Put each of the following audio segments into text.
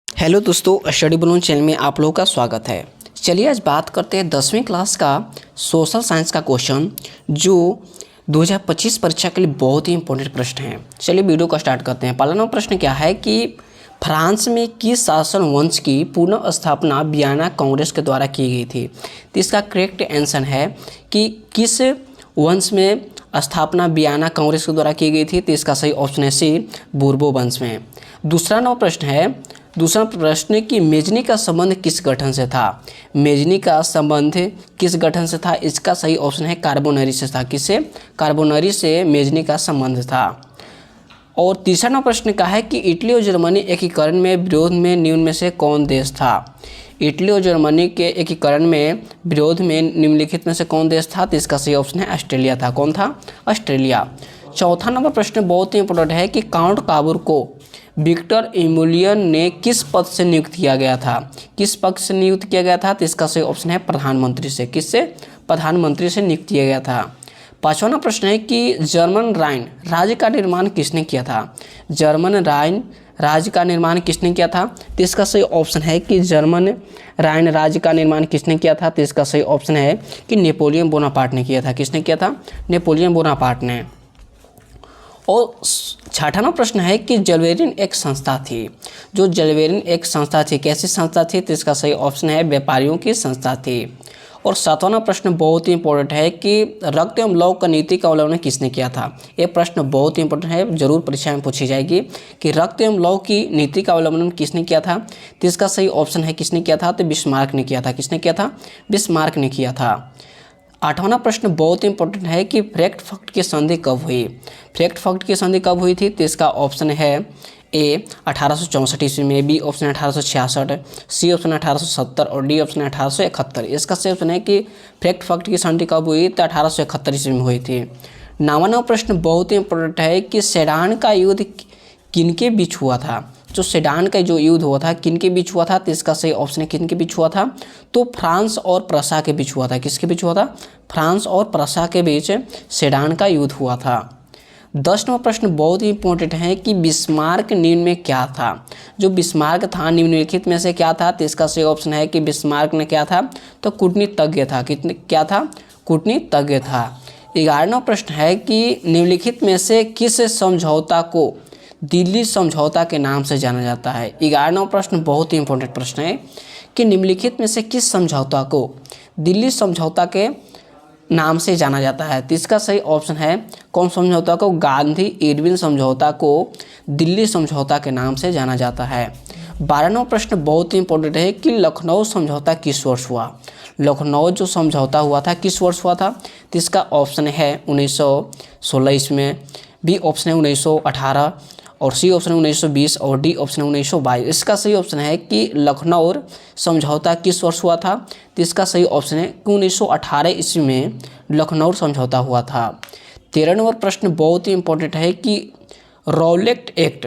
Hello दोस्तों, study balloon channel में आप लोगों का स्वागत है। चलिए आज बात करते हैं 10वीं क्लास का सोशल साइंस का क्वेश्चन जो 2025 परीक्षा के लिए बहुत ही इंपॉर्टेंट प्रश्न है। चलिए वीडियो को स्टार्ट करते हैं। पहला नंबर प्रश्न क्या है कि फ्रांस में किस शासन वंश की पुनः स्थापना वियना कांग्रेस के द्वारा की गई थी। तो इसका करेक्ट आंसर है कि किस वंश में स्थापना वियना कांग्रेस के द्वारा की गई थी। तो इसका सही ऑप्शन है सी, बूर्बो वंश में। दूसरा प्रश्न कि मेजनी का संबंध किस गठन से था। मेजनी का संबंध किस गठन से था। इसका सही ऑप्शन है कार्बोनरी से था। किससे? कार्बोनरी से मेजनी का संबंध था। और तीसरा नंबर प्रश्न का है कि इटली और जर्मनी एकीकरण में विरोध में निम्न में से कौन देश था। इटली और जर्मनी के एकीकरण में विरोध में निम्नलिखित में से कौन देश था। तो इसका सही ऑप्शन है ऑस्ट्रेलिया था। कौन था? ऑस्ट्रेलिया। चौथा नंबर प्रश्न बहुत ही इंपॉर्टेंट है कि काउंट काबूर को विक्टर एमुलियन ने किस पद से नियुक्त किया गया था। किस पद से नियुक्त किया गया था। तो इसका सही ऑप्शन है प्रधानमंत्री से। किससे? प्रधानमंत्री से नियुक्त किया गया था। पांचवा प्रश्न है कि जर्मन राइन राज्य का निर्माण किसने किया था। जर्मन राइन राज्य का निर्माण किसने किया था। तो इसका सही ऑप्शन है कि जर्मन राइन राज्य का निर्माण किसने किया था। तो इसका सही ऑप्शन है कि नेपोलियन बोनापार्ट ने किया था। किसने किया था? नेपोलियन बोनापार्ट ने। और छठा नंबर प्रश्न है कि जलवेरिन एक संस्था थी। जो जलवेरिन एक संस्था थी, कैसी संस्था थी। तो इसका सही ऑप्शन है व्यापारियों की संस्था थी। और सातवां प्रश्न बहुत ही इंपॉर्टेंट है कि रक्त एवं लौह का नीति का अवलंबन किसने किया था। ये प्रश्न बहुत ही इंपॉर्टेंट है, जरूर परीक्षा में पूछी जाएगी कि रक्त एवं लौह की नीति का अवलंबन किसने किया था। तो इसका सही ऑप्शन है किसने किया था। तो बिस्मार्क ने किया था। किसने किया था? बिस्मार्क ने किया था। आठवां प्रश्न बहुत इंपॉर्टेंट है कि फ्रैंकफर्ट की संधि कब हुई। फ्रैंकफर्ट की संधि कब हुई थी। तो इसका ऑप्शन है ए 1864 ईस्वी में, बी ऑप्शन 1866, सी ऑप्शन 1870 और डी ऑप्शन 1871। इसका सही ऑप्शन है कि फ्रैंकफर्ट की संधि कब हुई। तो 1871 ईस्वी में हुई थी। नौवां प्रश्न बहुत ही इंपॉर्टेंट है कि सेडान का युद्ध किनके बीच हुआ था। जो सेडान का जो युद्ध हुआ था किनके बीच हुआ था। तो इसका सही ऑप्शन है किनके बीच हुआ था। तो फ्रांस और प्रसा के बीच हुआ था। किसके बीच हुआ था? फ्रांस और प्रसा के बीच सेडान का युद्ध हुआ था। 10 नंबर प्रश्न बहुत ही इंपॉर्टेंट है कि बिस्मार्क निम्न में क्या था। जो बिस्मार्क था निम्नलिखित में से क्या था। तो इसका सही ऑप्शन है कि बिस्मार्क ने क्या था। तो कूटनीतिज्ञ था। क्या था? कूटनीतिज्ञ था। 11 नंबर प्रश्न है कि निम्नलिखित में से किस समझौता को दिल्ली समझौता के नाम से जाना जाता है। 11वां प्रश्न बहुत ही इंपॉर्टेंट प्रश्न है कि निम्नलिखित में से किस समझौता को दिल्ली समझौता के नाम से जाना जाता है। तो इसका सही ऑप्शन है कौन समझौता को? गांधी इरविन समझौता को दिल्ली समझौता के नाम से जाना जाता है। 12वां प्रश्न बहुत ही इंपॉर्टेंट है कि लखनऊ समझौता किस वर्ष हुआ। लखनऊ जो समझौता हुआ था किस वर्ष हुआ था। तो इसका ऑप्शन है 1916 ईस्वी में, बी ऑप्शन है 1918 और सी ऑप्शन है 1920 और डी ऑप्शन है 1922। इसका सही ऑप्शन है कि लखनऊ समझौता किस वर्ष हुआ था। तो इसका सही ऑप्शन है कि 1918 ईस्वी में लखनऊ समझौता हुआ था। 13 नंबर प्रश्न बहुत ही इंपॉर्टेंट है कि रॉलेट एक्ट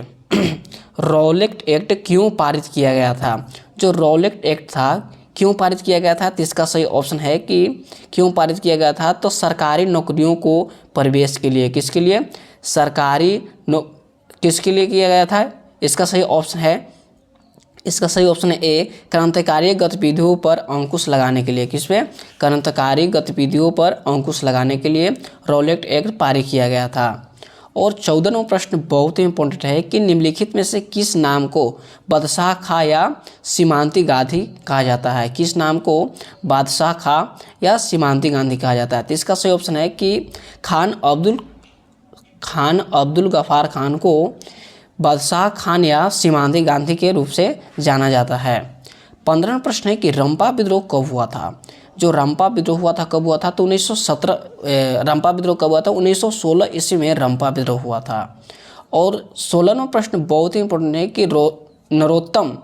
रॉलेट एक्ट क्यों पारित किया गया था। जो रॉलेट एक्ट था क्यों पारित किया गया था। तो इसका सही ऑप्शन है कि क्यों पारित किया गया था। तो सरकारी नौकरियों को प्रवेश के लिए। किसके लिए? किसके लिए किया गया था। इसका सही ऑप्शन है ए क्रांतिकारी गतिविधियों पर अंकुश लगाने के लिए। किस पे? क्रांतिकारी गतिविधियों पर अंकुश लगाने के लिए रॉलेट एक्ट पारित किया गया था। और 14वां प्रश्न बहुत ही इंपॉर्टेंट है कि निम्नलिखित में से किस नाम को बादशाह खां या सीमांती गांधी कहा जाता है। किस नाम को बादशाह खां या सीमांती गांधी कहा जाता है। तो इसका सही ऑप्शन है कि खान अब्दुल गफ्फार खान को बादशाह खान या सीमांती गांधी के रूप से जाना जाता है। 15वां प्रश्न है कि रंपा विद्रोह कब हुआ था। जो रंपा विद्रोह हुआ था कब हुआ था। तो 1917 रंपा विद्रोह कब हुआ था। 1916 ईस्वी में रंपा विद्रोह हुआ था। और 16वां प्रश्न बहुत ही इंपॉर्टेंट है कि नरोत्तम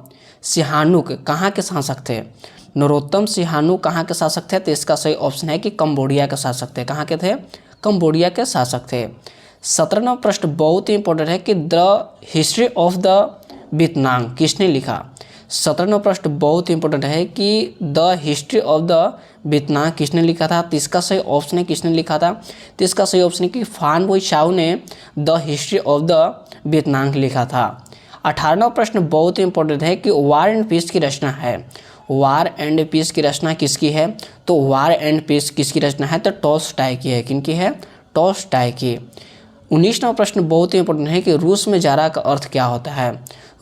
सिहानुक कहाँ के शासक थे। नरोत्तम सिहानुक कहाँ के शासक थे। तो इसका सही ऑप्शन है कि कंबोडिया के शासक थे। कहाँ के थे? कंबोडिया के शासक थे। 17वां प्रश्न बहुत ही इंपॉर्टेंट है कि the history of the Vietnam किसने लिखा। 17वां प्रश्न बहुत ही इंपॉर्टेंट है कि the history of the Vietnam किसने लिखा था। तो इसका सही ऑप्शन है किसने लिखा था। तो इसका सही ऑप्शन है कि फान बोई चाओ ने the history of the Vietnam लिखा था। 18वां प्रश्न बहुत ही इंपॉर्टेंट है कि वार एंड पीस की रचना है, वार एंड पीस की रचना किसकी है? तो वार एंड पीस किसकी रचना है? तो टॉल्स्टॉय की है। किनकी है? टॉल्स्टॉय की। 19वां प्रश्न बहुत ही इंपॉर्टेंट है कि रूस में जारा का अर्थ क्या होता है?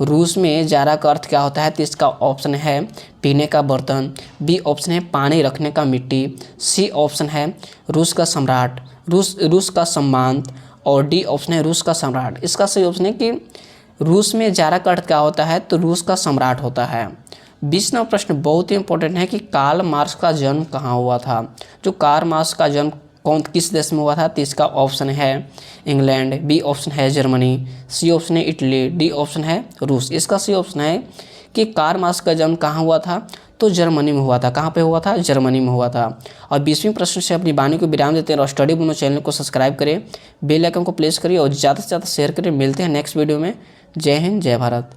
रूस में जारा का अर्थ क्या होता है? तो इसका ऑप्शन है पीने का बर्तन, बी ऑप्शन है पानी रखने का मिट्टी, सी ऑप्शन है रूस का सम्राट, रूस का सम्मान, और डी ऑप्शन है रूस का सम्राट। इसका सही ऑप्शन है कि रूस में जारा का अर्थ क्या होता है? तो रूस का सम्राट होता है। 20वां प्रश्न बहुत ही इंपॉर्टेंट है कि कार्ल मार्क्स का जन्म कहाँ हुआ था? जो कार्ल मार्क्स का जन्म किस देश में हुआ था? तो इसका ऑप्शन है इंग्लैंड, बी ऑप्शन है जर्मनी, सी ऑप्शन है इटली, डी ऑप्शन है रूस। इसका सी ऑप्शन है कि कार्ल मार्क्स का जन्म कहाँ हुआ था? तो जर्मनी में हुआ था। कहाँ पे हुआ था? जर्मनी में हुआ था। और 20वें प्रश्न से अपनी वाणी को विराम देते हैं और स्टडी बुनो चैनल को सब्सक्राइब करें, बेल आइकन को प्रेस करिए और ज़्यादा से ज़्यादा शेयर करें। मिलते हैं नेक्स्ट वीडियो में। जय हिंद, जय भारत।